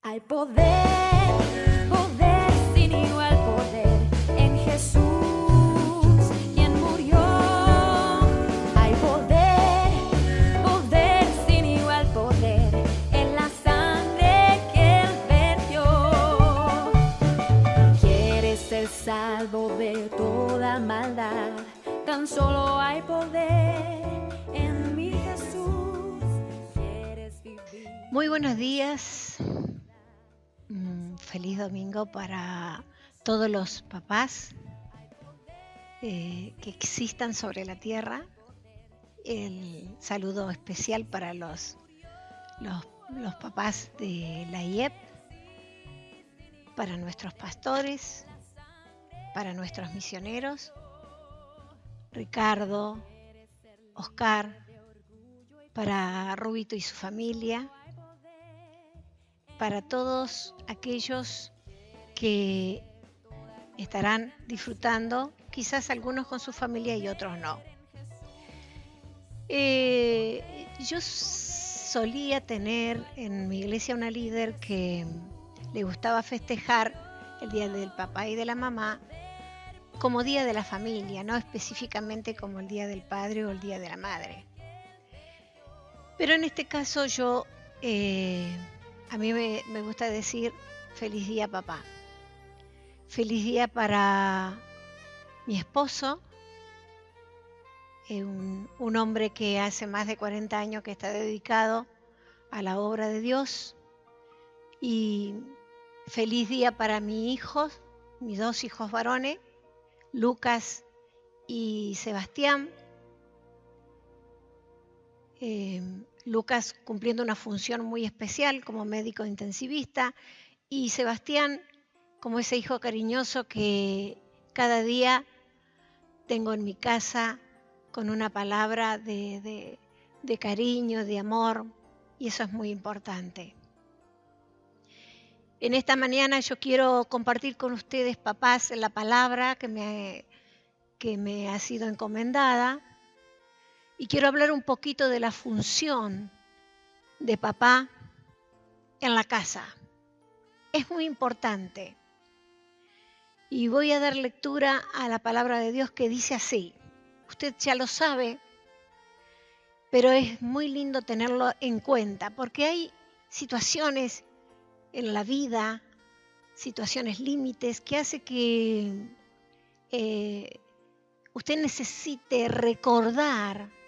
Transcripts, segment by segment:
Hay poder, poder sin igual poder en Jesús, quien murió. Hay poder, poder sin igual poder en la sangre que Él vertió. ¿Quieres ser salvo de toda maldad? Tan solo hay poder en mi Jesús. ¿Quieres vivir? Muy buenos días. Feliz domingo para todos los papás que existan sobre la tierra. El saludo especial para los papás de la IEP, para nuestros pastores, para nuestros misioneros, Ricardo, Oscar, para Rubito y su familia, para todos aquellos que estarán disfrutando, quizás algunos con su familia y otros no. Yo solía tener en mi iglesia una líder que le gustaba festejar el día del papá y de la mamá como día de la familia, no específicamente como el día del padre o el día de la madre. Pero en este caso yo... a mí me gusta decir feliz día papá. Feliz día para mi esposo, un hombre que hace más de 40 años que está dedicado a la obra de Dios. Y feliz día para mis hijos, mis dos hijos varones, Lucas y Sebastián. Lucas cumpliendo una función muy especial como médico intensivista y Sebastián como ese hijo cariñoso que cada día tengo en mi casa con una palabra de cariño, de amor, y eso es muy importante. En esta mañana yo quiero compartir con ustedes, papás, la palabra que me ha sido encomendada. Y quiero hablar un poquito de la función de papá en la casa. Es muy importante. Y voy a dar lectura a la palabra de Dios que dice así. Usted ya lo sabe, pero es muy lindo tenerlo en cuenta, porque hay situaciones en la vida, situaciones límites, que hace que usted necesite recordar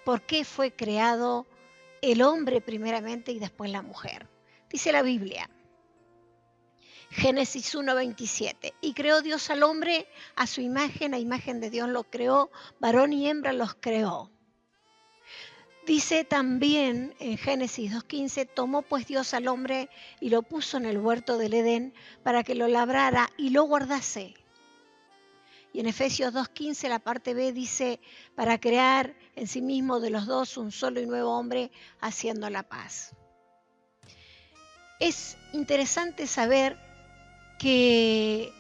por qué fue creado el hombre primeramente y después la mujer. Dice la Biblia, Génesis 1:27, y creó Dios al hombre a su imagen, a imagen de Dios lo creó, varón y hembra los creó. Dice también en Génesis 2:15, tomó pues Dios al hombre y lo puso en el huerto del Edén para que lo labrara y lo guardase. Y en Efesios 2:15 la parte B dice, para crear en sí mismo de los dos un solo y nuevo hombre, haciendo la paz. Es interesante saber que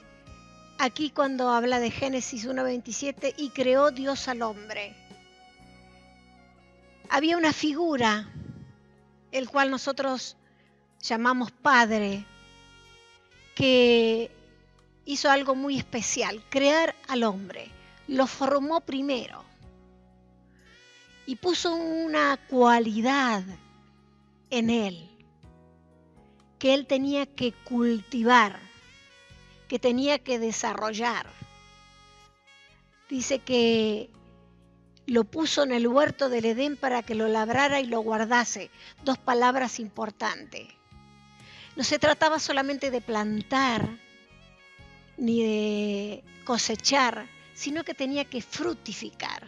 aquí cuando habla de Génesis 1:27, y creó Dios al hombre, había una figura, el cual nosotros llamamos padre, que hizo algo muy especial, crear al hombre. Lo formó primero y puso una cualidad en él que él tenía que cultivar, que tenía que desarrollar. Dice que lo puso en el huerto del Edén para que lo labrara y lo guardase. Dos palabras importantes. No se trataba solamente de plantar ni de cosechar, sino que tenía que fructificar.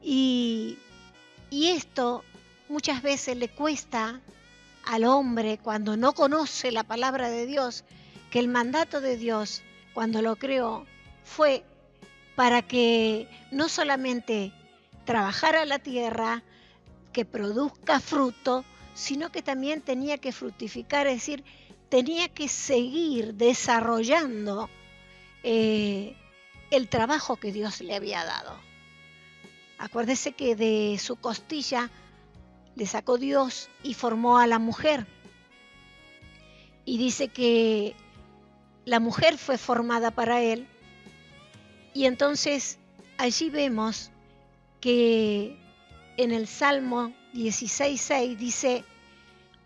Y esto muchas veces le cuesta al hombre cuando no conoce la palabra de Dios, que el mandato de Dios cuando lo creó fue para que no solamente trabajara la tierra, que produzca fruto, sino que también tenía que fructificar, es decir, tenía que seguir desarrollando el trabajo que Dios le había dado. Acuérdese que de su costilla le sacó Dios y formó a la mujer. Y dice que la mujer fue formada para él. Y entonces allí vemos que en el Salmo 16:6 dice: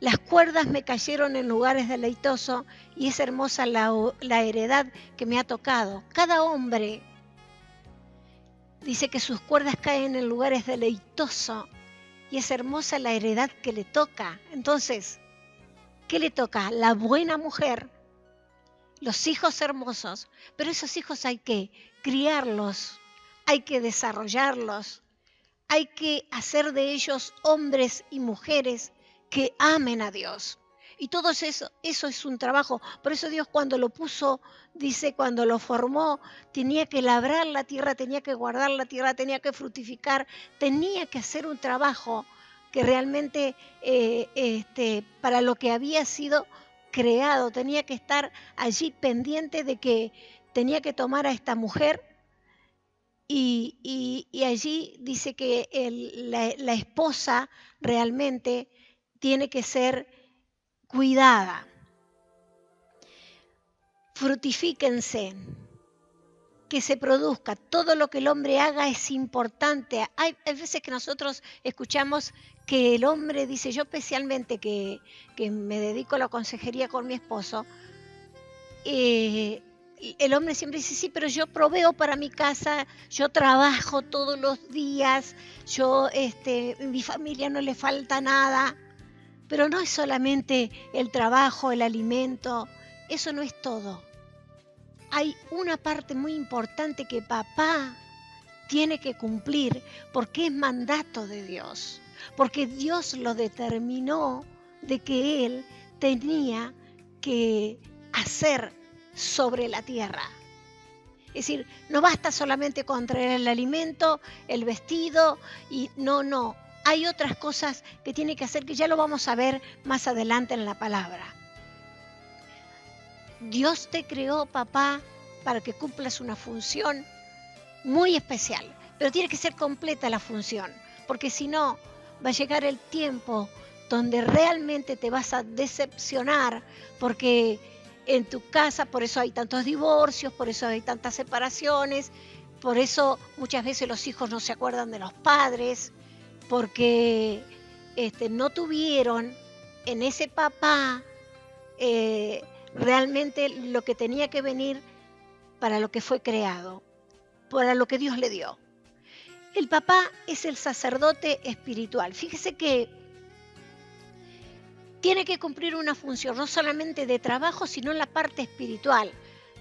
las cuerdas me cayeron en lugares deleitosos y es hermosa la heredad que me ha tocado. Cada hombre dice que sus cuerdas caen en lugares deleitosos y es hermosa la heredad que le toca. Entonces, ¿qué le toca? La buena mujer, los hijos hermosos, pero esos hijos hay que criarlos, hay que desarrollarlos, hay que hacer de ellos hombres y mujeres que amen a Dios. Y todo eso es un trabajo. Por eso Dios, cuando lo puso, dice, cuando lo formó, tenía que labrar la tierra, tenía que guardar la tierra, tenía que fructificar, tenía que hacer un trabajo que realmente para lo que había sido creado, tenía que estar allí pendiente de que tenía que tomar a esta mujer. Y allí dice que la esposa realmente tiene que ser cuidada. Fructifíquense, que se produzca. Todo lo que el hombre haga es importante. Hay veces que nosotros escuchamos que el hombre dice, yo especialmente que me dedico a la consejería con mi esposo, el hombre siempre dice, sí, pero yo proveo para mi casa, yo trabajo todos los días, mi familia no le falta nada. Pero no es solamente el trabajo, el alimento, eso no es todo. Hay una parte muy importante que papá tiene que cumplir porque es mandato de Dios, porque Dios lo determinó de que él tenía que hacer sobre la tierra. Es decir, no basta solamente con traer el alimento, el vestido, y no. Hay otras cosas que tiene que hacer que ya lo vamos a ver más adelante en la palabra. Dios te creó, papá, para que cumplas una función muy especial, pero tiene que ser completa la función, porque si no, va a llegar el tiempo donde realmente te vas a decepcionar, porque en tu casa, por eso hay tantos divorcios, por eso hay tantas separaciones, por eso muchas veces los hijos no se acuerdan de los padres, porque no tuvieron en ese papá realmente lo que tenía que venir para lo que fue creado, para lo que Dios le dio. El papá es el sacerdote espiritual. Fíjese que tiene que cumplir una función, no solamente de trabajo, sino en la parte espiritual,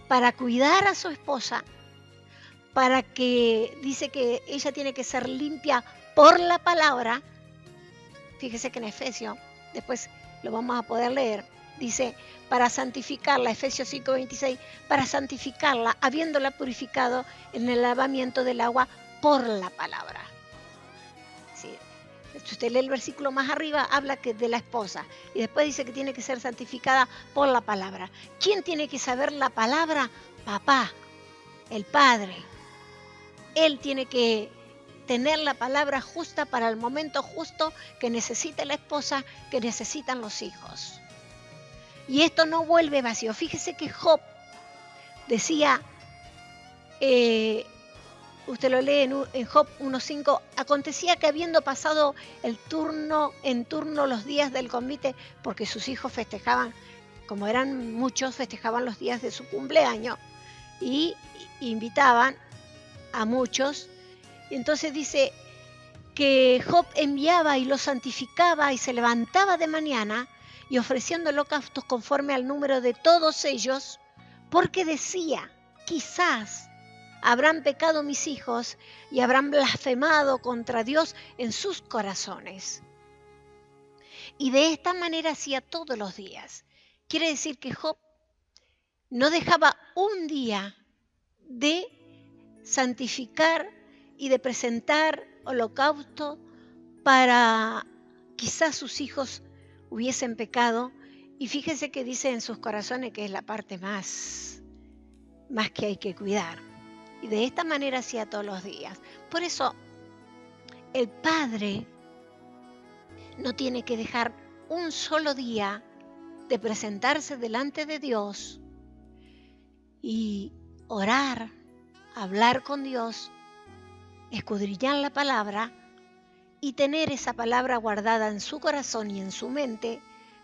para cuidar a su esposa, para que, dice que ella tiene que ser limpia por la palabra. Fíjese que en Efesios, después lo vamos a poder leer, dice, para santificarla, Efesios 5:26, para santificarla, habiéndola purificado en el lavamiento del agua por la palabra. Sí. Si usted lee el versículo más arriba, habla que de la esposa, y después dice que tiene que ser santificada por la palabra. ¿Quién tiene que saber la palabra? Papá, el padre. Él tiene que tener la palabra justa para el momento justo que necesita la esposa, que necesitan los hijos. Y esto no vuelve vacío. Fíjese que Job decía, usted lo lee en Job 1:5, acontecía que habiendo pasado en turno los días del convite, porque sus hijos festejaban, como eran muchos, festejaban los días de su cumpleaños y invitaban a muchos. Entonces dice que Job enviaba y los santificaba y se levantaba de mañana y ofreciendo holocaustos conforme al número de todos ellos, porque decía, quizás habrán pecado mis hijos y habrán blasfemado contra Dios en sus corazones. Y de esta manera hacía todos los días. Quiere decir que Job no dejaba un día de santificar y de presentar holocausto para quizás sus hijos hubiesen pecado. Y fíjese que dice en sus corazones que es la parte más que hay que cuidar. Y de esta manera hacía todos los días. Por eso el padre no tiene que dejar un solo día de presentarse delante de Dios y orar, hablar con Dios, escudriñar la palabra y tener esa palabra guardada en su corazón y en su mente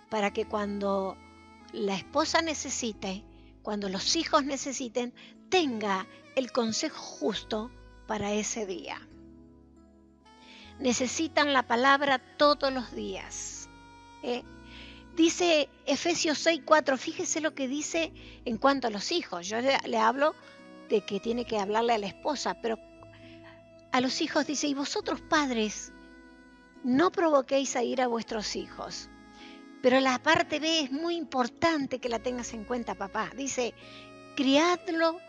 para que cuando la esposa necesite, cuando los hijos necesiten, tenga el consejo justo para ese día. Necesitan la palabra todos los días. Dice Efesios 6:4, fíjese lo que dice en cuanto a los hijos. Yo le hablo de que tiene que hablarle a la esposa, pero a los hijos dice, y vosotros padres, no provoquéis a ira a vuestros hijos. Pero la parte B es muy importante que la tengas en cuenta, papá. Dice, criadlo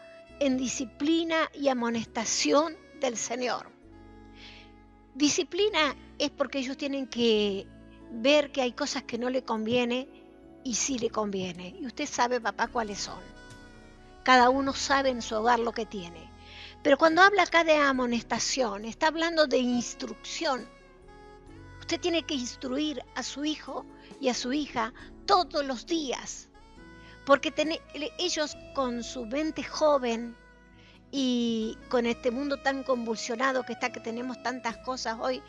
en disciplina y amonestación del Señor. Disciplina es porque ellos tienen que ver que hay cosas que no le conviene y sí le conviene. Y usted sabe, papá, cuáles son. Cada uno sabe en su hogar lo que tiene. Pero cuando habla acá de amonestación, está hablando de instrucción. Usted tiene que instruir a su hijo y a su hija todos los días. Porque ellos con su mente joven y con este mundo tan convulsionado que tenemos tantas cosas hoy,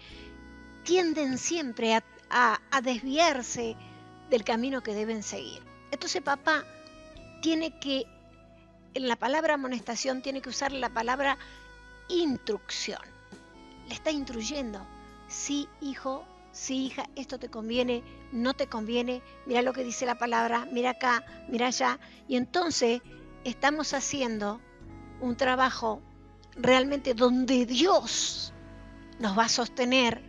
tienden siempre a desviarse del camino que deben seguir. Entonces papá tiene que, en la palabra amonestación, tiene que usar la palabra instrucción. Le está instruyendo. Sí, hijo, sí, hija, esto te conviene, no te conviene, mira lo que dice la palabra, mira acá, mira allá. Y entonces estamos haciendo un trabajo realmente donde Dios nos va a sostener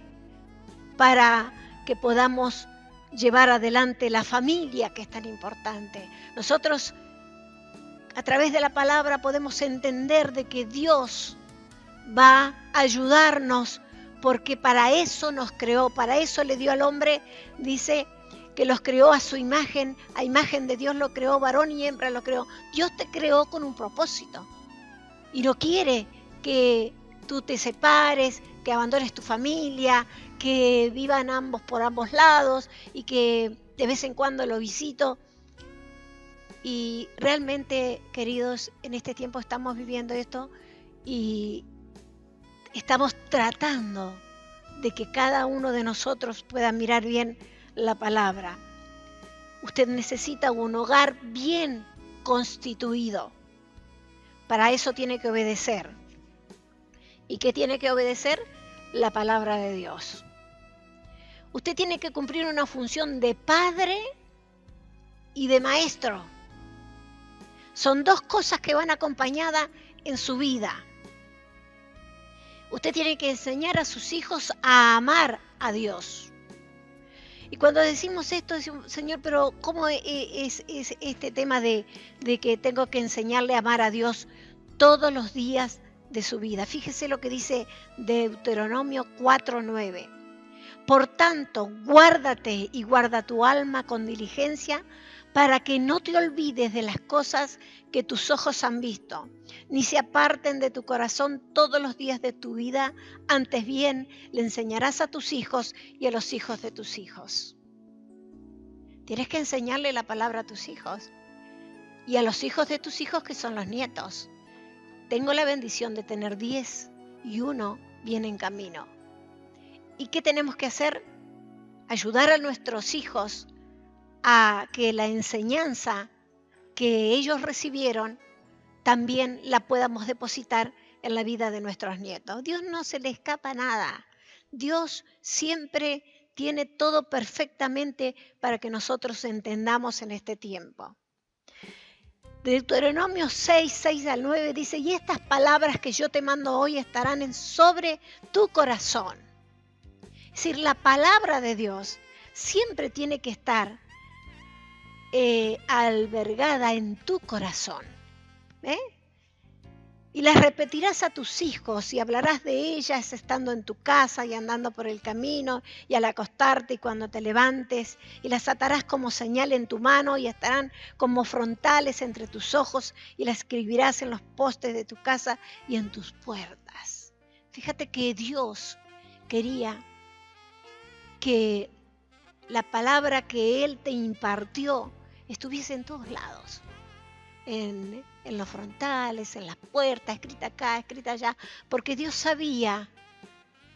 para que podamos llevar adelante la familia, que es tan importante. Nosotros, a través de la palabra, podemos entender de que Dios va a ayudarnos, porque para eso nos creó, para eso le dio al hombre, dice que los creó a su imagen, a imagen de Dios lo creó, varón y hembra lo creó. Dios te creó con un propósito y no quiere que tú te separes, que abandones tu familia, que vivan ambos por ambos lados y que de vez en cuando lo visito. Y realmente, queridos, en este tiempo estamos viviendo esto y estamos tratando de que cada uno de nosotros pueda mirar bien la palabra. Usted necesita un hogar bien constituido. Para eso tiene que obedecer. ¿Y qué tiene que obedecer? La palabra de Dios. Usted tiene que cumplir una función de padre y de maestro. Son dos cosas que van acompañadas en su vida. Usted tiene que enseñar a sus hijos a amar a Dios. Y cuando decimos esto, decimos, Señor, pero ¿cómo es este tema de que tengo que enseñarle a amar a Dios todos los días de su vida? Fíjese lo que dice Deuteronomio 4:9. Por tanto, guárdate y guarda tu alma con diligencia, para que no te olvides de las cosas que tus ojos han visto, ni se aparten de tu corazón todos los días de tu vida. Antes bien, le enseñarás a tus hijos y a los hijos de tus hijos. Tienes que enseñarle la palabra a tus hijos y a los hijos de tus hijos, que son los nietos. Tengo la bendición de tener 10 y uno viene en camino. ¿Y qué tenemos que hacer? Ayudar a nuestros hijos a que la enseñanza que ellos recibieron también la podamos depositar en la vida de nuestros nietos. Dios no se le escapa nada. Dios siempre tiene todo perfectamente para que nosotros entendamos en este tiempo. Deuteronomio 6:6-9 dice, y estas palabras que yo te mando hoy estarán sobre tu corazón. Es decir, la palabra de Dios siempre tiene que estar albergada en tu corazón. Y las repetirás a tus hijos y hablarás de ellas estando en tu casa y andando por el camino y al acostarte y cuando te levantes, y las atarás como señal en tu mano y estarán como frontales entre tus ojos y las escribirás en los postes de tu casa y en tus puertas. Fíjate que Dios quería que la palabra que Él te impartió estuviese en todos lados. En los frontales, en las puertas, escrita acá, escrita allá. Porque Dios sabía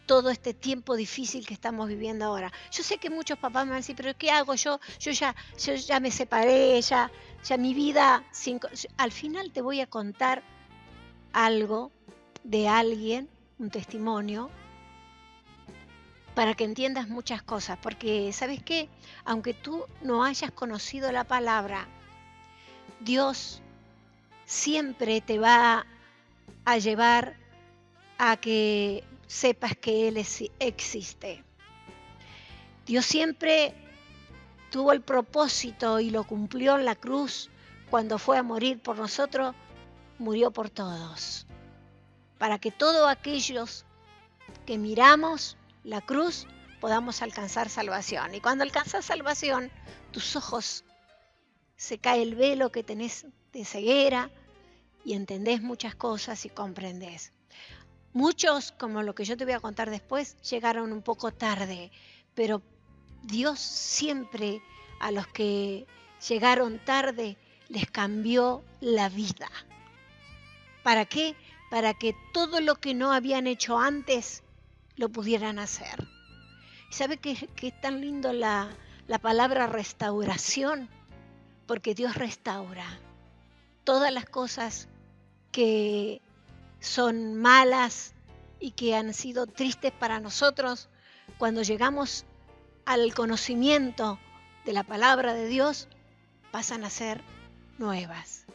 todo este tiempo difícil que estamos viviendo ahora. Yo sé que muchos papás me van a decir, pero ¿qué hago yo? Yo ya me separé, ya mi vida... Al final te voy a contar algo de alguien, un testimonio, para que entiendas muchas cosas. Porque, ¿sabes qué? Aunque tú no hayas conocido la palabra, Dios siempre te va a llevar a que sepas que Él existe. Dios siempre tuvo el propósito y lo cumplió en la cruz cuando fue a morir por nosotros, murió por todos. Para que todos aquellos que miramos la cruz podamos alcanzar salvación. Y cuando alcanzas salvación, tus ojos se cae el velo que tenés de ceguera y entendés muchas cosas y comprendés. Muchos, como lo que yo te voy a contar después, llegaron un poco tarde, pero Dios siempre a los que llegaron tarde les cambió la vida. ¿Para qué? Para que todo lo que no habían hecho antes lo pudieran hacer. ¿Sabe qué es tan lindo la palabra restauración? Porque Dios restaura todas las cosas que son malas y que han sido tristes para nosotros. Cuando llegamos al conocimiento de la palabra de Dios, pasan a ser nuevas.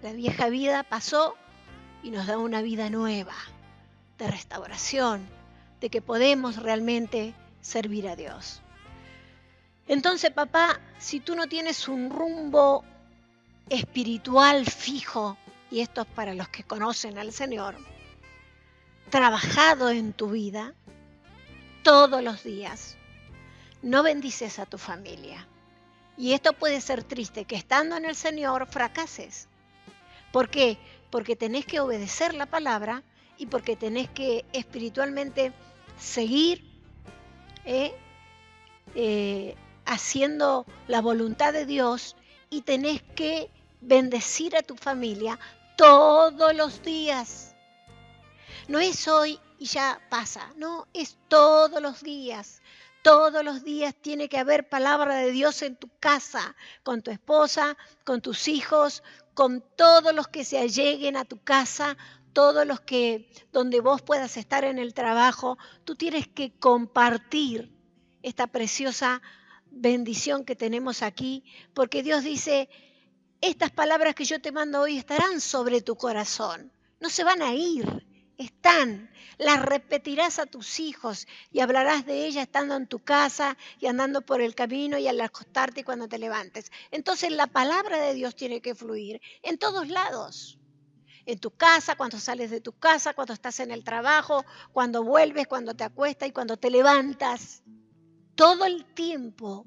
La vieja vida pasó y nos da una vida nueva, de restauración, de que podemos realmente servir a Dios. Entonces, papá, si tú no tienes un rumbo espiritual fijo, y esto es para los que conocen al Señor, trabajado en tu vida todos los días, no bendices a tu familia. Y esto puede ser triste, que estando en el Señor fracases. ¿Por qué? Porque tenés que obedecer la palabra y porque tenés que espiritualmente seguir haciendo la voluntad de Dios, y tenés que bendecir a tu familia todos los días. No es hoy y ya pasa, no, es todos los días. Todos los días tiene que haber palabra de Dios en tu casa, con tu esposa, con tus hijos, con todos los que se alleguen a tu casa, todos los que, donde vos puedas estar en el trabajo. Tú tienes que compartir esta preciosa bendición que tenemos aquí, porque Dios dice, estas palabras que yo te mando hoy estarán sobre tu corazón, no se van a ir, están, las repetirás a tus hijos y hablarás de ellas estando en tu casa y andando por el camino y al acostarte y cuando te levantes. Entonces la palabra de Dios tiene que fluir en todos lados. En tu casa, cuando sales de tu casa, cuando estás en el trabajo, cuando vuelves, cuando te acuestas y cuando te levantas. Todo el tiempo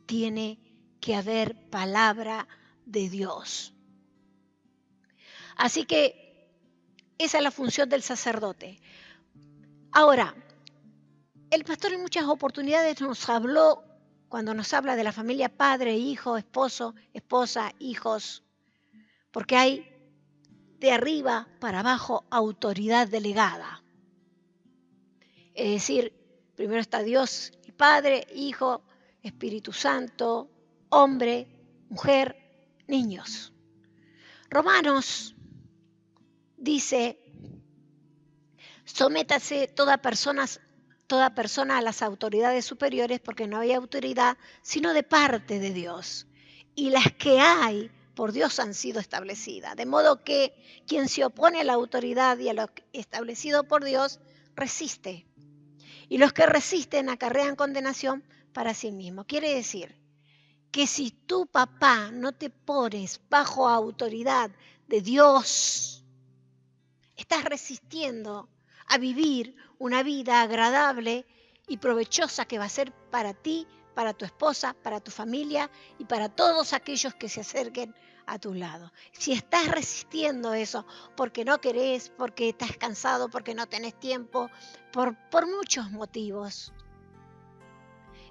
tiene que haber palabra de Dios. Así que esa es la función del sacerdote. Ahora, el pastor en muchas oportunidades nos habló, cuando nos habla de la familia padre, hijo, esposo, esposa, hijos, porque hay de arriba para abajo autoridad delegada. Es decir, primero está Dios, el Padre, Hijo, Espíritu Santo, hombre, mujer, niños. Romanos dice, sométase toda persona a las autoridades superiores, porque no hay autoridad sino de parte de Dios. Y las que hay por Dios han sido establecidas. De modo que quien se opone a la autoridad y a lo establecido por Dios, resiste. Y los que resisten acarrean condenación para sí mismos. Quiere decir que si tu papá no te pones bajo autoridad de Dios, estás resistiendo a vivir una vida agradable y provechosa que va a ser para ti, para tu esposa, para tu familia y para todos aquellos que se acerquen a tu lado. Si estás resistiendo eso porque no querés, porque estás cansado, porque no tenés tiempo, por muchos motivos,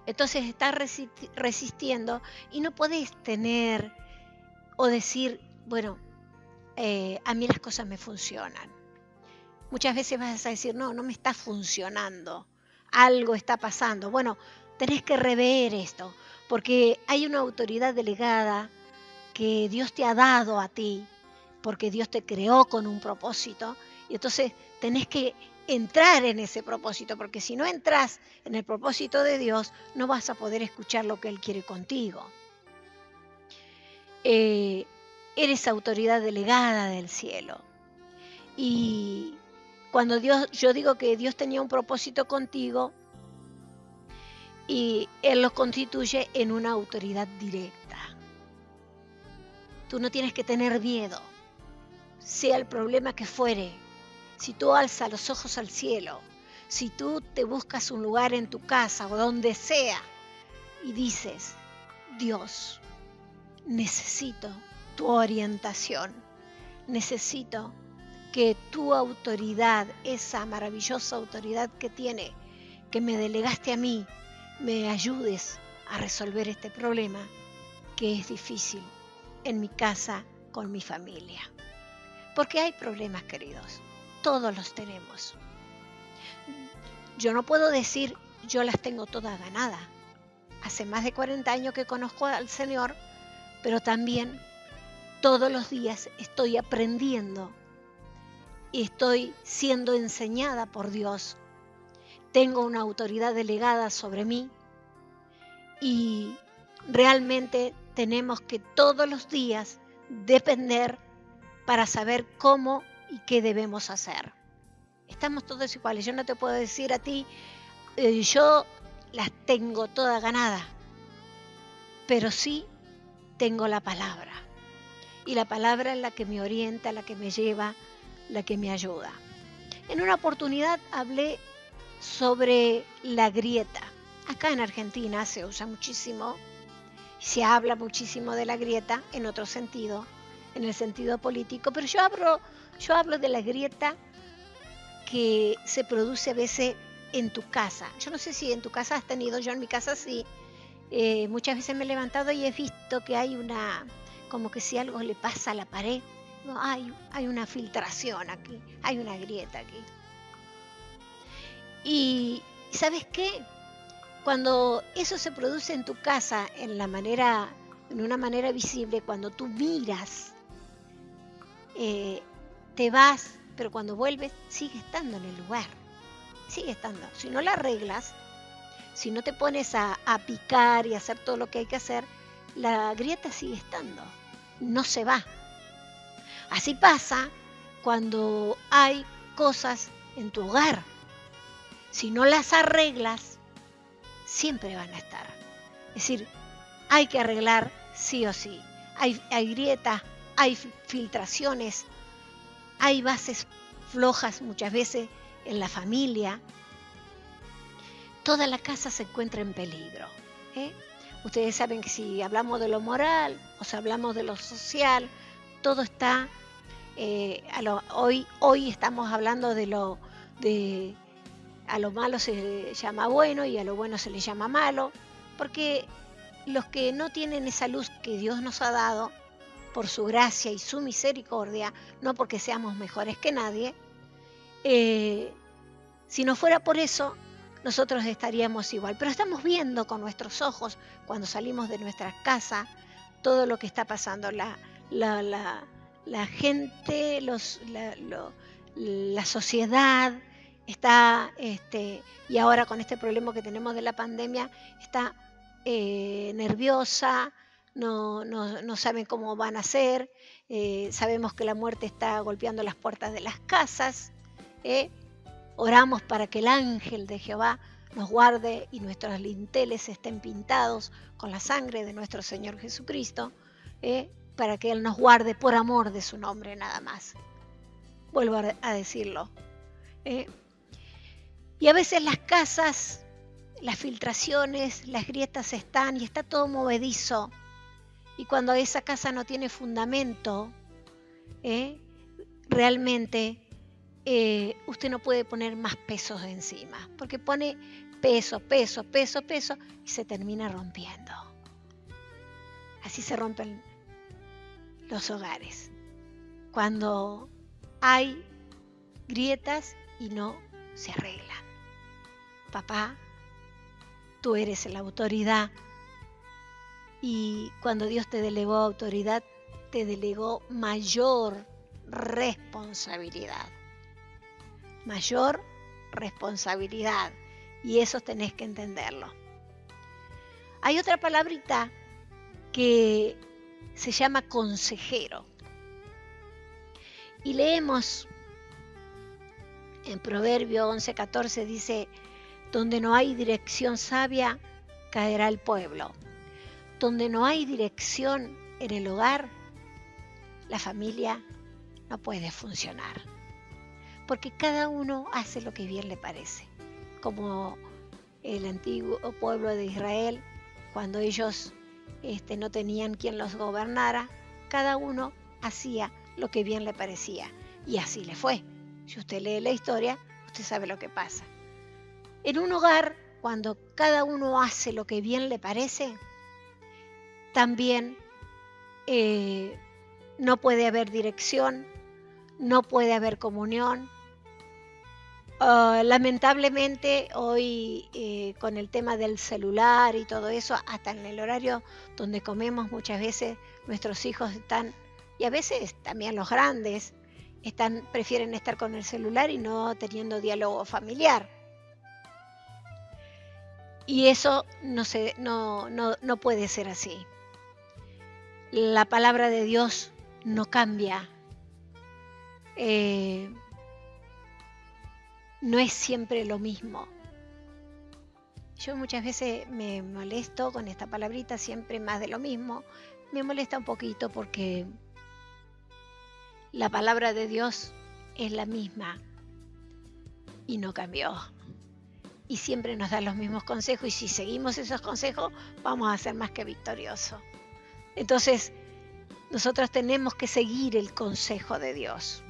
Entonces estás resistiendo y no podés tener o decir, bueno, a mí las cosas me funcionan. Muchas veces vas a decir, no me está funcionando, algo está pasando. Bueno, tenés que rever esto, porque hay una autoridad delegada que Dios te ha dado a ti, porque Dios te creó con un propósito, y entonces tenés que entrar en ese propósito, porque si no entras en el propósito de Dios, no vas a poder escuchar lo que Él quiere contigo. Eres autoridad delegada del cielo. Y cuando yo digo que Dios tenía un propósito contigo, y Él los constituye en una autoridad directa. Tú no tienes que tener miedo, sea el problema que fuere. Si tú alzas los ojos al cielo, si tú te buscas un lugar en tu casa o donde sea y dices, Dios, necesito tu orientación, necesito que tu autoridad, esa maravillosa autoridad que me delegaste a mí, me ayudes a resolver este problema que es difícil en mi casa con mi familia. Porque hay problemas, queridos, todos los tenemos. Yo no puedo decir yo las tengo todas ganadas. Hace más de 40 años que conozco al Señor, pero también todos los días estoy aprendiendo y estoy siendo enseñada por Dios. Tengo una autoridad delegada sobre mí y realmente tenemos que todos los días depender para saber cómo y qué debemos hacer. Estamos todos iguales. Yo no te puedo decir a ti, yo las tengo todas ganadas, pero sí tengo la palabra. Y la palabra es la que me orienta, la que me lleva, la que me ayuda. En una oportunidad hablé sobre la grieta. Acá en Argentina se usa muchísimo, se habla muchísimo de la grieta en otro sentido, en el sentido político, pero yo hablo de la grieta que se produce a veces en tu casa. Yo no sé si en tu casa has tenido, yo en mi casa sí. Muchas veces me he levantado y he visto que hay como que si algo le pasa a la pared, no, hay una filtración aquí, hay una grieta aquí. Y ¿sabes qué? Cuando eso se produce en tu casa en una manera visible, cuando tú miras, te vas, pero cuando vuelves sigue estando en el lugar, sigue estando. Si no la arreglas, si no te pones a picar y hacer todo lo que hay que hacer, la grieta sigue estando, no se va. Así pasa cuando hay cosas en tu hogar. Si no las arreglas, siempre van a estar. Es decir, hay que arreglar sí o sí. Hay grietas, hay filtraciones, hay bases flojas muchas veces en la familia. Toda la casa se encuentra en peligro. Ustedes saben que si hablamos de lo moral o si hablamos de lo social, todo está, hoy estamos hablando a lo malo se le llama bueno y a lo bueno se le llama malo, porque los que no tienen esa luz que Dios nos ha dado, por su gracia y su misericordia, no porque seamos mejores que nadie, si no fuera por eso, nosotros estaríamos igual. Pero estamos viendo con nuestros ojos, cuando salimos de nuestra casa, todo lo que está pasando. La gente, la sociedad está, y ahora con este problema que tenemos de la pandemia, está nerviosa, no saben cómo van a ser, sabemos que la muerte está golpeando las puertas de las casas. Oramos para que el ángel de Jehová nos guarde y nuestros linteles estén pintados con la sangre de nuestro Señor Jesucristo, para que Él nos guarde por amor de su nombre nada más. Vuelvo a decirlo. Y a veces las casas, las filtraciones, las grietas están y está todo movedizo. Y cuando esa casa no tiene fundamento, realmente usted no puede poner más pesos encima, porque pone peso, peso, peso, peso, y se termina rompiendo. Así se rompen los hogares, cuando hay grietas y no se arreglan. Papá, tú eres la autoridad, y cuando Dios te delegó autoridad, te delegó mayor responsabilidad. Mayor responsabilidad, y eso tenés que entenderlo. Hay otra palabrita que se llama consejero, y leemos en Proverbio 11:14, dice: donde no hay dirección sabia, caerá el pueblo. Donde no hay dirección en el hogar, la familia no puede funcionar, porque cada uno hace lo que bien le parece, como el antiguo pueblo de Israel, cuando ellos no tenían quien los gobernara, cada uno hacía lo que bien le parecía, y así le fue. Si usted lee la historia, usted sabe lo que pasa. En un hogar, cuando cada uno hace lo que bien le parece, también no puede haber dirección, no puede haber comunión. Lamentablemente hoy con el tema del celular y todo eso, hasta en el horario donde comemos, muchas veces nuestros hijos están, y a veces también los grandes, prefieren estar con el celular y no teniendo diálogo familiar. Y eso no puede ser así. La palabra de Dios no cambia. No es siempre lo mismo. Yo muchas veces me molesto con esta palabrita, siempre más de lo mismo. Me molesta un poquito porque la palabra de Dios es la misma y no cambió. Y siempre nos da los mismos consejos, y si seguimos esos consejos vamos a ser más que victoriosos. Entonces, nosotros tenemos que seguir el consejo de Dios.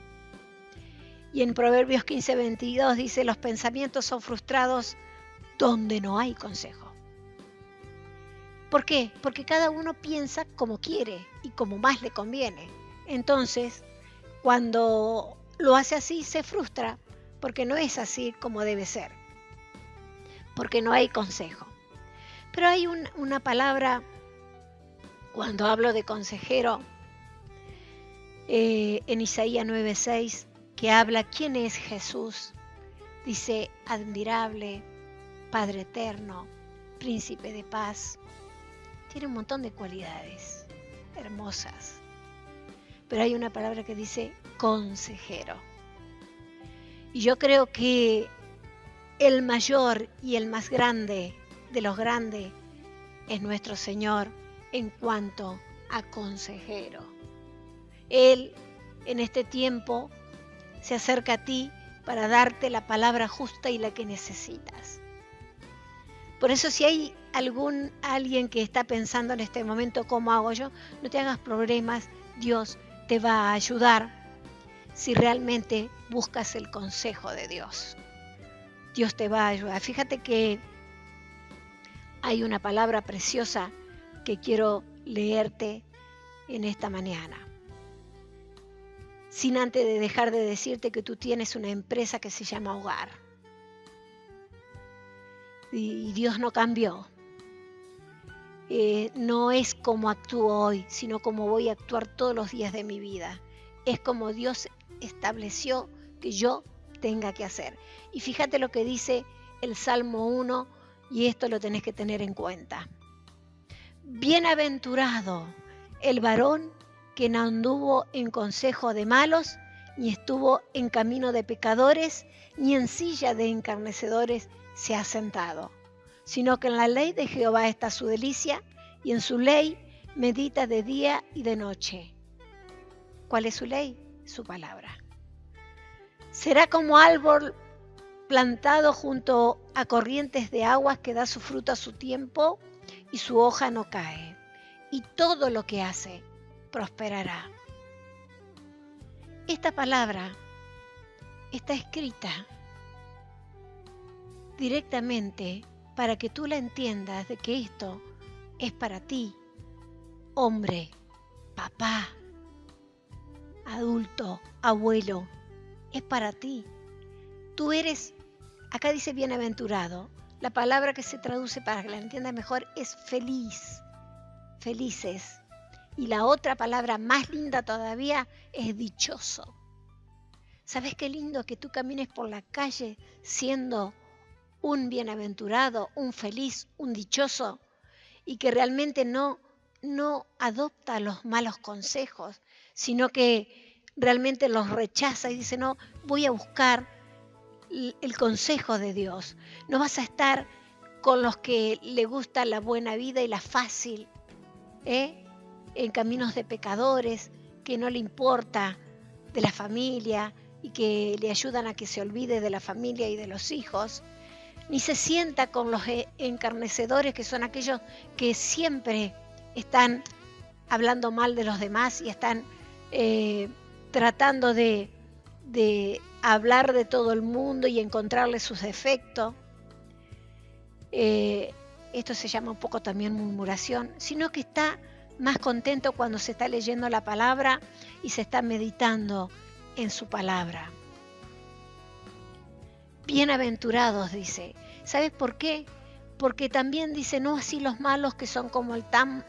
Y en Proverbios 15:22 dice: los pensamientos son frustrados donde no hay consejo. ¿Por qué? Porque cada uno piensa como quiere y como más le conviene. Entonces, cuando lo hace así, se frustra, porque no es así como debe ser, porque no hay consejo. Pero hay una palabra, cuando hablo de consejero, en Isaías 9:6, que habla quién es Jesús. Dice: admirable, Padre eterno, príncipe de paz. Tiene un montón de cualidades hermosas. Pero hay una palabra que dice consejero. Y yo creo que el mayor y el más grande de los grandes es nuestro Señor en cuanto a consejero. Él en este tiempo se acerca a ti para darte la palabra justa y la que necesitas. Por eso, si hay alguien que está pensando en este momento, ¿cómo hago yo? No te hagas problemas, Dios te va a ayudar si realmente buscas el consejo de Dios. Dios te va a ayudar. Fíjate que hay una palabra preciosa que quiero leerte en esta mañana, sin antes de dejar de decirte que tú tienes una empresa que se llama Hogar. Y Dios no cambió. No es como actúo hoy, sino como voy a actuar todos los días de mi vida. Es como Dios estableció que yo tenga que hacer. Y fíjate lo que dice el Salmo 1, y esto lo tenés que tener en cuenta. Bienaventurado el varón que no anduvo en consejo de malos, ni estuvo en camino de pecadores, ni en silla de encarnecedores se ha sentado, sino que en la ley de Jehová está su delicia, y en su ley medita de día y de noche. ¿Cuál es su ley? Su palabra. Será como árbol plantado junto a corrientes de aguas, que da su fruto a su tiempo y su hoja no cae, y todo lo que hace prosperará. Esta palabra está escrita directamente para que tú la entiendas de que esto es para ti, hombre, papá, adulto, abuelo, es para ti. Tú eres, acá dice bienaventurado, la palabra que se traduce para que la entiendas mejor es feliz, felices. Y la otra palabra más linda todavía es dichoso. ¿Sabes qué lindo que tú camines por la calle siendo un bienaventurado, un feliz, un dichoso, y que realmente no adopta los malos consejos, sino que realmente los rechaza y dice, no, voy a buscar el consejo de Dios. No vas a estar con los que le gusta la buena vida y la fácil, en caminos de pecadores, que no le importa de la familia y que le ayudan a que se olvide de la familia y de los hijos. Ni se sienta con los encarnecedores, que son aquellos que siempre están hablando mal de los demás y están tratando de hablar de todo el mundo y encontrarle sus defectos. Esto se llama un poco también murmuración, sino que está más contento cuando se está leyendo la palabra y se está meditando en su palabra. Bienaventurados, dice. ¿Sabes por qué? Porque también dice, no así los malos que son como el tamo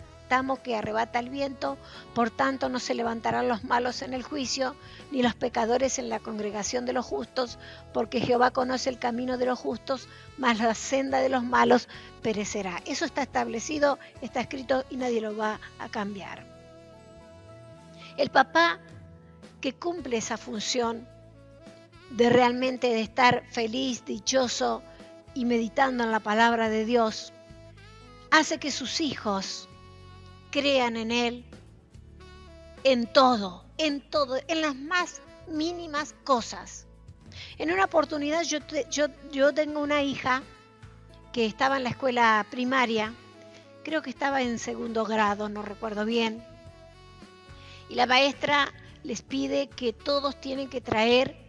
que arrebata el viento, por tanto no se levantarán los malos en el juicio, ni los pecadores en la congregación de los justos, porque Jehová conoce el camino de los justos, mas la senda de los malos perecerá. Eso está establecido, está escrito y nadie lo va a cambiar. El papá que cumple esa función de realmente de estar feliz, dichoso y meditando en la palabra de Dios, hace que sus hijos crean en Él en todo, en las más mínimas cosas. En una oportunidad yo tengo una hija que estaba en la escuela primaria, creo que estaba en segundo grado, no recuerdo bien, y la maestra les pide que todos tienen que traer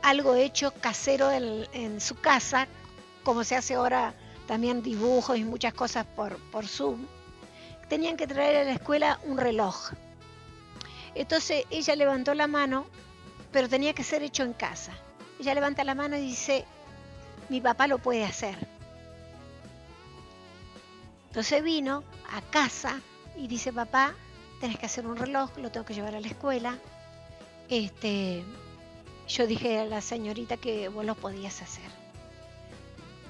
algo hecho casero en su casa, como se hace ahora también dibujos y muchas cosas por Zoom. Tenían que traer a la escuela un reloj. Entonces ella levantó la mano, pero tenía que ser hecho en casa. Ella levanta la mano y dice, mi papá lo puede hacer. Entonces vino a casa y dice, papá, tenés que hacer un reloj, lo tengo que llevar a la escuela. Yo dije a la señorita que vos lo podías hacer.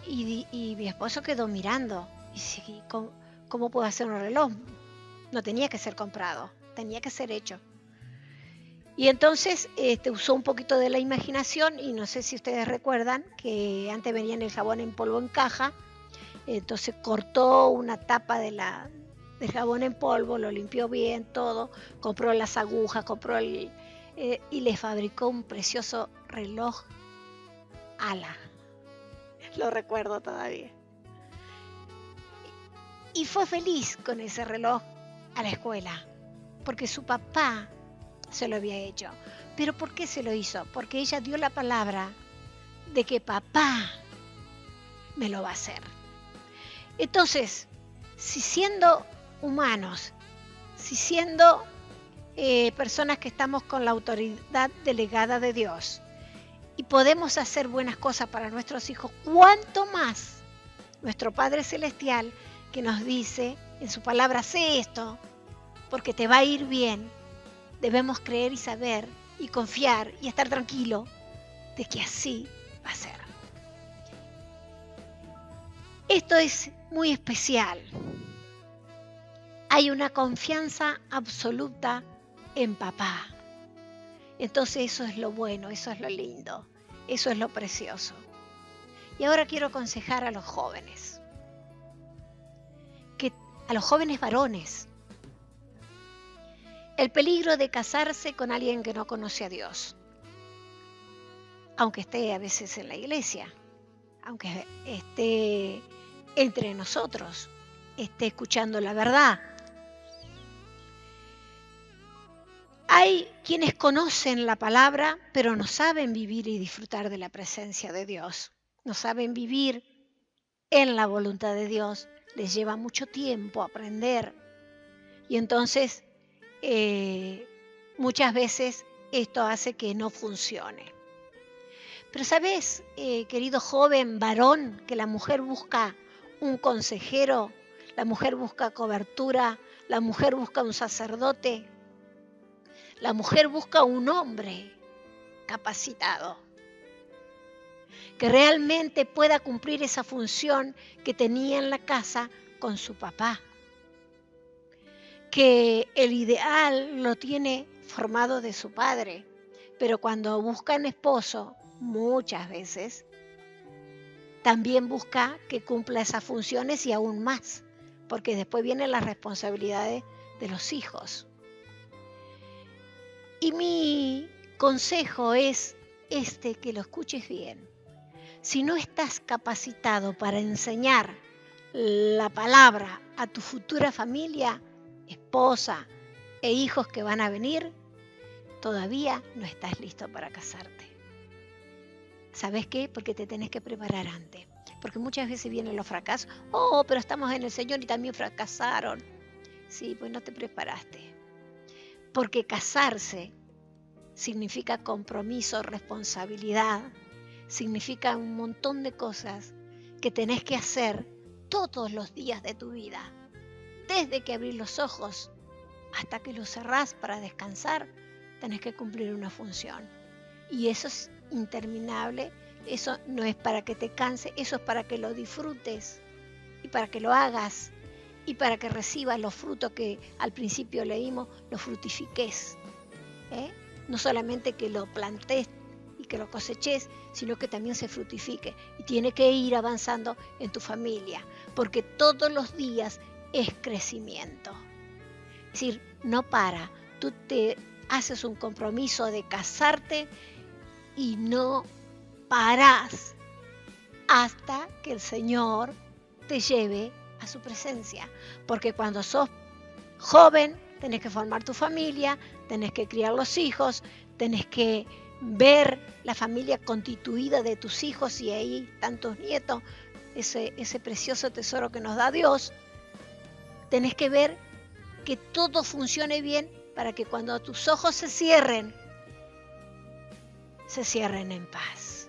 Y mi esposo quedó mirando. Y dice, ¿cómo puedo hacer un reloj? No tenía que ser comprado, tenía que ser hecho. Y entonces usó un poquito de la imaginación, y no sé si ustedes recuerdan que antes venían el jabón en polvo en caja. Entonces cortó una tapa del jabón en polvo, lo limpió bien todo, compró las agujas, y le fabricó un precioso reloj ala. Lo recuerdo todavía. Y fue feliz con ese reloj a la escuela, porque su papá se lo había hecho. ¿Pero por qué se lo hizo? Porque ella dio la palabra de que papá me lo va a hacer. Entonces, si siendo humanos, si siendo personas que estamos con la autoridad delegada de Dios y podemos hacer buenas cosas para nuestros hijos, ¿cuánto más nuestro Padre Celestial, que nos dice en su palabra, sé esto, porque te va a ir bien? Debemos creer y saber y confiar y estar tranquilo de que así va a ser. Esto es muy especial. Hay una confianza absoluta en papá. Entonces eso es lo bueno, eso es lo lindo, eso es lo precioso. Y ahora quiero aconsejar a los jóvenes, a los jóvenes varones, el peligro de casarse con alguien que no conoce a Dios, aunque esté a veces en la iglesia, aunque esté entre nosotros, esté escuchando la verdad. Hay quienes conocen la palabra, pero no saben vivir y disfrutar de la presencia de Dios. No saben vivir en la voluntad de Dios. Les lleva mucho tiempo aprender. Y entonces, muchas veces esto hace que no funcione. Pero ¿sabes, querido joven varón, que la mujer busca un consejero, la mujer busca cobertura, la mujer busca un sacerdote, la mujer busca un hombre capacitado, que realmente pueda cumplir esa función que tenía en la casa con su papá, que el ideal lo tiene formado de su padre, pero cuando buscan esposo, muchas veces, también busca que cumpla esas funciones y aún más, porque después vienen las responsabilidades de los hijos. Y mi consejo es que lo escuches bien. Si no estás capacitado para enseñar la palabra a tu futura familia, esposa e hijos que van a venir, todavía no estás listo para casarte. ¿Sabes qué? Porque te tenés que preparar antes. Porque muchas veces vienen los fracasos. Oh, pero estamos en el Señor y también fracasaron. Sí, pues no te preparaste. Porque casarse significa compromiso, responsabilidad, significa un montón de cosas que tenés que hacer todos los días de tu vida. Desde que abrís los ojos hasta que los cerrás para descansar, tenés que cumplir una función. Y eso es interminable, eso no es para que te canse, eso es para que lo disfrutes y para que lo hagas y para que recibas los frutos que al principio leímos, los frutifiques. No solamente que lo plantes y que lo coseches, sino que también se frutifique y tiene que ir avanzando en tu familia, porque todos los días es crecimiento. Es decir, no para, tú te haces un compromiso de casarte y no parás hasta que el Señor te lleve a su presencia, porque cuando sos joven tenés que formar tu familia, tenés que criar los hijos, tenés que ver la familia constituida de tus hijos y ahí tantos nietos, ese precioso tesoro que nos da Dios. Tenés que ver que todo funcione bien para que cuando tus ojos se cierren en paz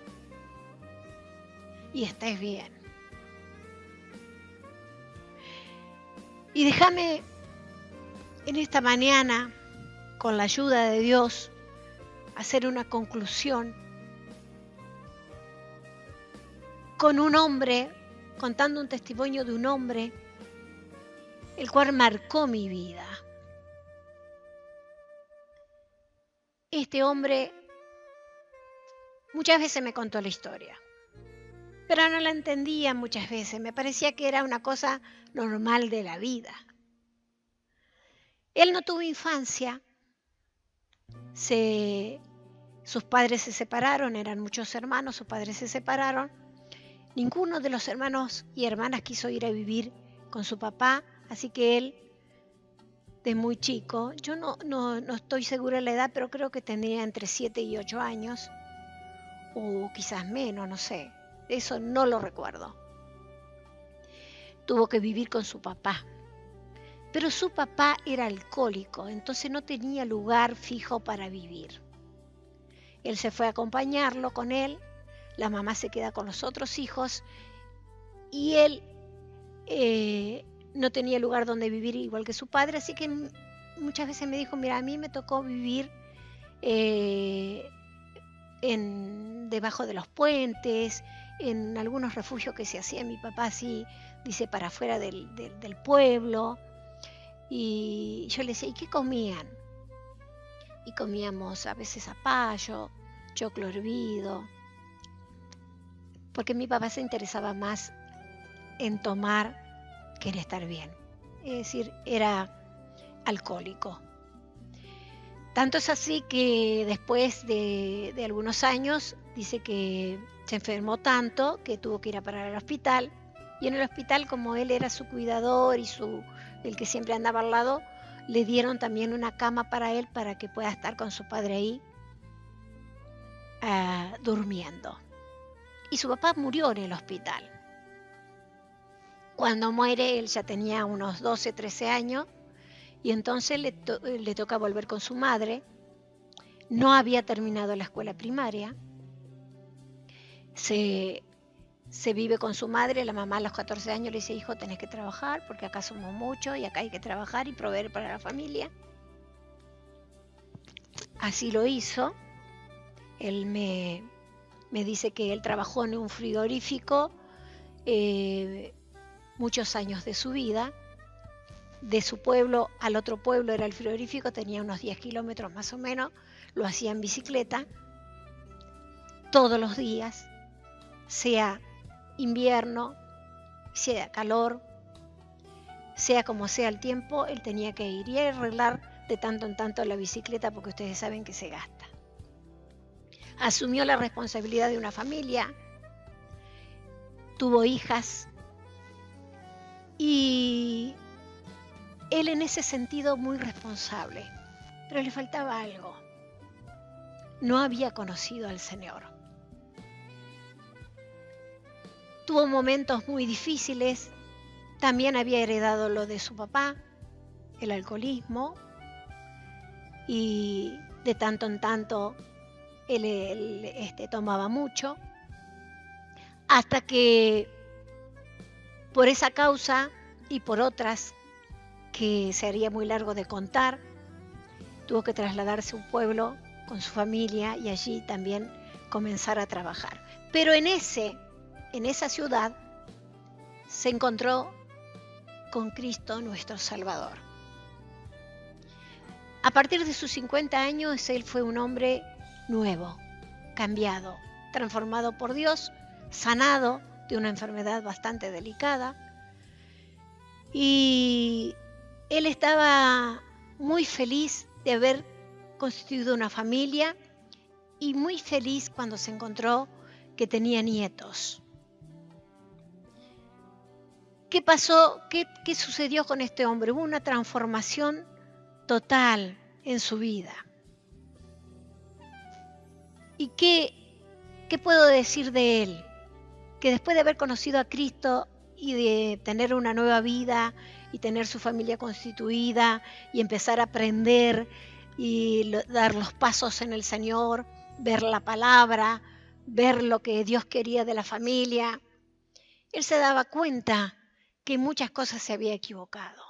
y estés bien. Y déjame en esta mañana, con la ayuda de Dios, hacer una conclusión con un hombre, contando un testimonio de un hombre, el cual marcó mi vida. Este hombre muchas veces me contó la historia, pero no la entendía muchas veces, me parecía que era una cosa normal de la vida. Él no tuvo infancia, sus padres se separaron, eran muchos hermanos, sus padres se separaron. Ninguno de los hermanos y hermanas quiso ir a vivir con su papá, así que él, de muy chico, yo no estoy segura de la edad, pero creo que tenía entre 7 y 8 años, o quizás menos, no sé, eso no lo recuerdo. Tuvo que vivir con su papá. Pero su papá era alcohólico, entonces no tenía lugar fijo para vivir. Él se fue a acompañarlo con él, la mamá se queda con los otros hijos y él no tenía lugar donde vivir igual que su padre, así que muchas veces me dijo, mira, a mí me tocó vivir debajo de los puentes, en algunos refugios que se hacía mi papá así, dice, para afuera del pueblo. Y yo le decía, ¿y qué comían? Y comíamos a veces zapallo, choclo hervido, porque mi papá se interesaba más en tomar que en estar bien. Es decir, era alcohólico. Tanto es así que después de algunos años, dice que se enfermó tanto que tuvo que ir a parar al hospital. Y en el hospital, como él era su cuidador y el que siempre andaba al lado, le dieron también una cama para él para que pueda estar con su padre ahí durmiendo. Y su papá murió en el hospital. Cuando muere, él ya tenía unos 12, 13 años y entonces le toca volver con su madre. No había terminado la escuela primaria. Se vive con su madre. La mamá a los 14 años le dice: hijo, tenés que trabajar porque acá somos muchos y acá hay que trabajar y proveer para la familia. Así lo hizo. Él me dice que él trabajó en un frigorífico muchos años de su vida. De su pueblo al otro pueblo era el frigorífico, tenía unos 10 kilómetros más o menos. Lo hacía en bicicleta todos los días, sea invierno, sea calor, sea como sea el tiempo, él tenía que ir y arreglar de tanto en tanto la bicicleta porque ustedes saben que se gasta. Asumió la responsabilidad de una familia, tuvo hijas y él en ese sentido muy responsable, pero le faltaba algo. No había conocido al Señor. Tuvo momentos muy difíciles, también había heredado lo de su papá, el alcoholismo, y de tanto en tanto él tomaba mucho, hasta que por esa causa y por otras que sería muy largo de contar, tuvo que trasladarse a un pueblo con su familia y allí también comenzar a trabajar. Pero en esa ciudad se encontró con Cristo nuestro Salvador. A partir de sus 50 años, él fue un hombre nuevo, cambiado, transformado por Dios, sanado de una enfermedad bastante delicada. Y él estaba muy feliz de haber constituido una familia y muy feliz cuando se encontró que tenía nietos. ¿Qué pasó? ¿Qué sucedió con este hombre? Hubo una transformación total en su vida. ¿Y qué puedo decir de él? Que después de haber conocido a Cristo y de tener una nueva vida y tener su familia constituida y empezar a aprender y dar los pasos en el Señor, ver la palabra, ver lo que Dios quería de la familia, él se daba cuenta que muchas cosas se había equivocado.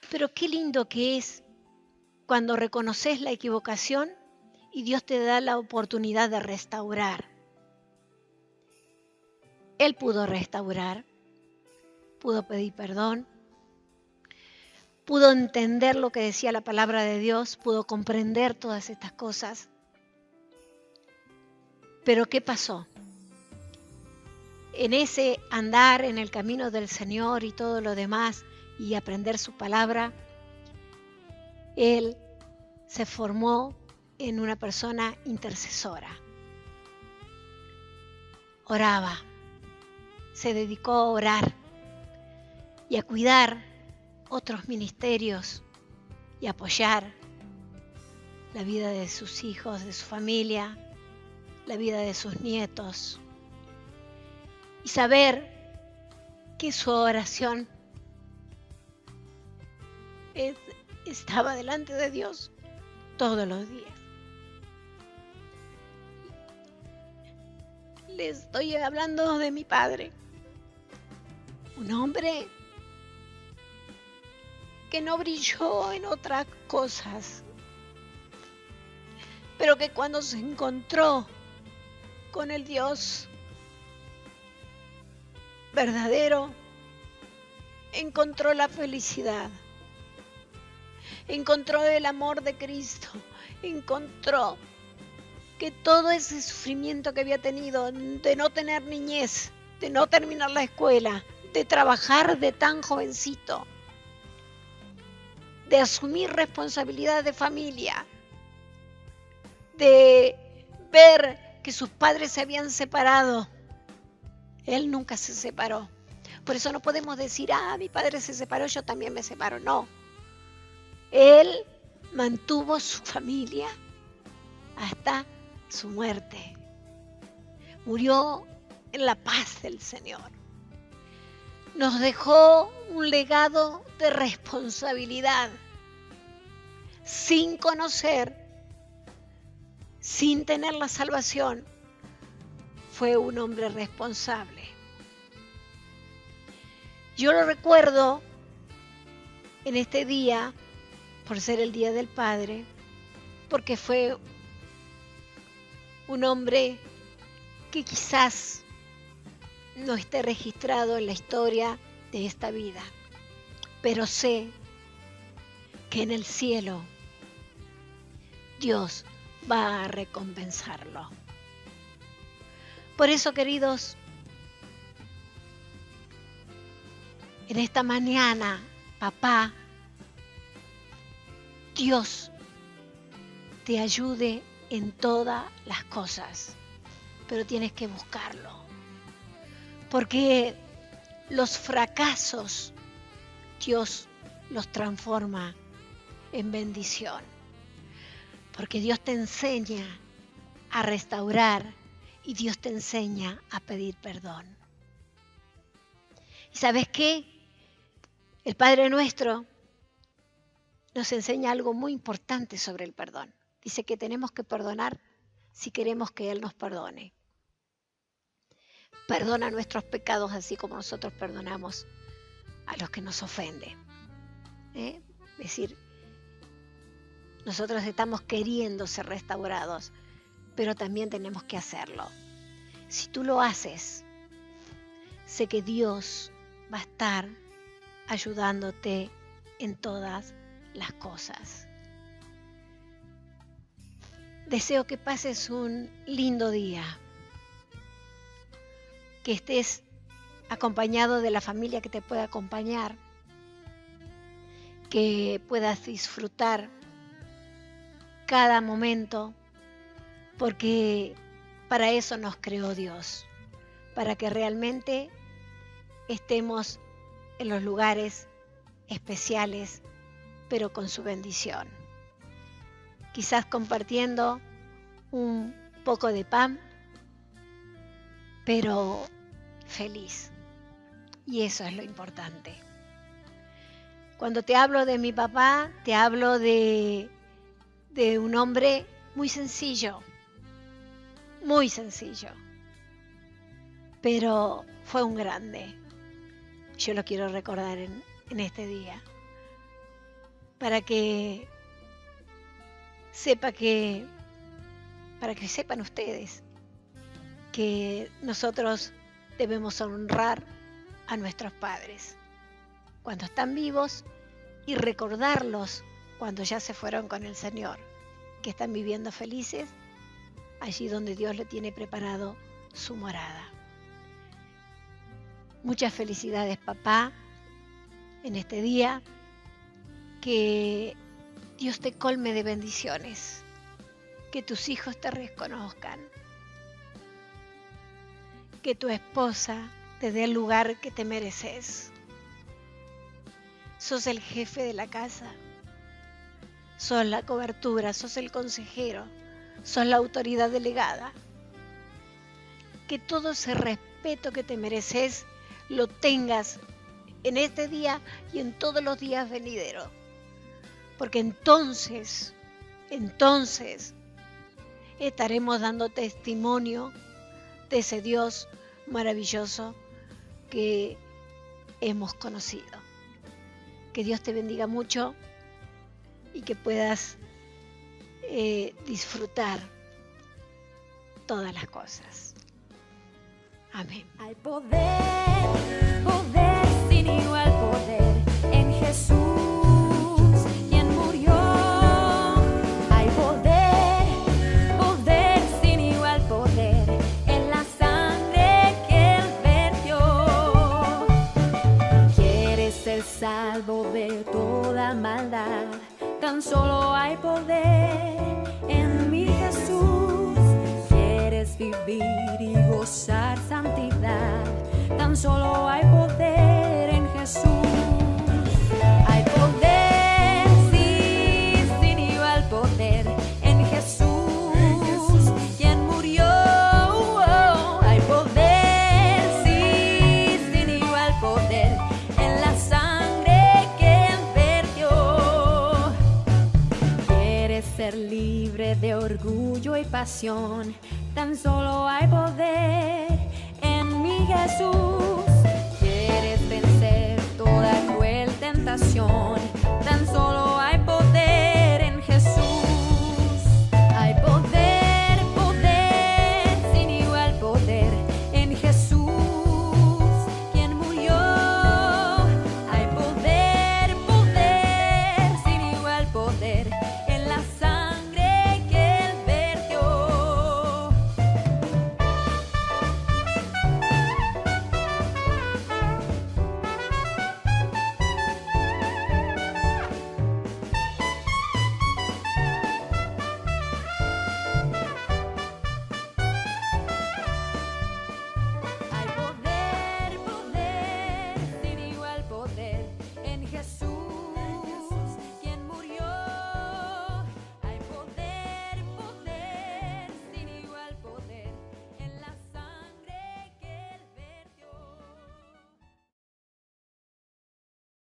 Pero qué lindo que es cuando reconoces la equivocación y Dios te da la oportunidad de restaurar. Él pudo restaurar, pudo pedir perdón, pudo entender lo que decía la palabra de Dios, pudo comprender todas estas cosas. Pero ¿qué pasó? En ese andar en el camino del Señor y todo lo demás y aprender su palabra, él se formó en una persona intercesora. Oraba, se dedicó a orar y a cuidar otros ministerios y apoyar la vida de sus hijos, de su familia, la vida de sus nietos. Y saber que su oración estaba delante de Dios todos los días. Les estoy hablando de mi padre, un hombre que no brilló en otras cosas, pero que cuando se encontró con el Dios verdadero, encontró la felicidad, encontró el amor de Cristo, encontró que todo ese sufrimiento que había tenido de no tener niñez, de no terminar la escuela, de trabajar de tan jovencito, de asumir responsabilidad de familia, de ver que sus padres se habían separado. Él nunca se separó. Por eso no podemos decir, mi padre se separó, yo también me separo. No. Él mantuvo su familia hasta su muerte. Murió en la paz del Señor. Nos dejó un legado de responsabilidad. Sin conocer, sin tener la salvación, fue un hombre responsable. Yo lo recuerdo en este día, por ser el Día del Padre, porque fue un hombre que quizás no esté registrado en la historia de esta vida, pero sé que en el cielo Dios va a recompensarlo. Por eso, queridos, en esta mañana, papá, Dios te ayude en todas las cosas, pero tienes que buscarlo. Porque los fracasos, Dios los transforma en bendición. Porque Dios te enseña a restaurar y Dios te enseña a pedir perdón. ¿Y sabes qué? El Padre Nuestro nos enseña algo muy importante sobre el perdón. Dice que tenemos que perdonar si queremos que Él nos perdone. Perdona nuestros pecados así como nosotros perdonamos a los que nos ofenden. Es decir, nosotros estamos queriendo ser restaurados, pero también tenemos que hacerlo. Si tú lo haces, sé que Dios va a estar ayudándote en todas las cosas. Deseo que pases un lindo día, que estés acompañado de la familia que te pueda acompañar, que puedas disfrutar cada momento, porque para eso nos creó Dios, para que realmente estemos en los lugares especiales, pero con su bendición. Quizás compartiendo un poco de pan, pero feliz. Y eso es lo importante. Cuando te hablo de mi papá, te hablo de un hombre muy sencillo, pero fue un grande. Yo lo quiero recordar en este día, para que sepan ustedes que nosotros debemos honrar a nuestros padres cuando están vivos y recordarlos cuando ya se fueron con el Señor, que están viviendo felices allí donde Dios le tiene preparado su morada. Muchas felicidades, papá, en este día. Que Dios te colme de bendiciones, que tus hijos te reconozcan, que tu esposa te dé el lugar que te mereces. Sos el jefe de la casa, sos la cobertura, sos el consejero, sos la autoridad delegada. Que todo ese respeto que te mereces lo tengas en este día y en todos los días venideros. Porque entonces estaremos dando testimonio de ese Dios maravilloso que hemos conocido. Que Dios te bendiga mucho y que puedas disfrutar todas las cosas. Amén. Hay poder, poder sin igual poder en Jesús. Salvo de toda maldad, tan solo hay poder en mi Jesús. Quieres vivir y gozar santidad, tan solo hay poder en Jesús. Hay poder sin y pasión, tan solo hay poder en mi Jesús. Quieres vencer toda cruel tentación, tan solo hay poder en Jesús. Hay poder, poder, sin igual poder en Jesús, quien murió. Hay poder, poder, sin igual poder en la sangre que Él vertió. Hay poder, poder, sin igual poder en Jesús.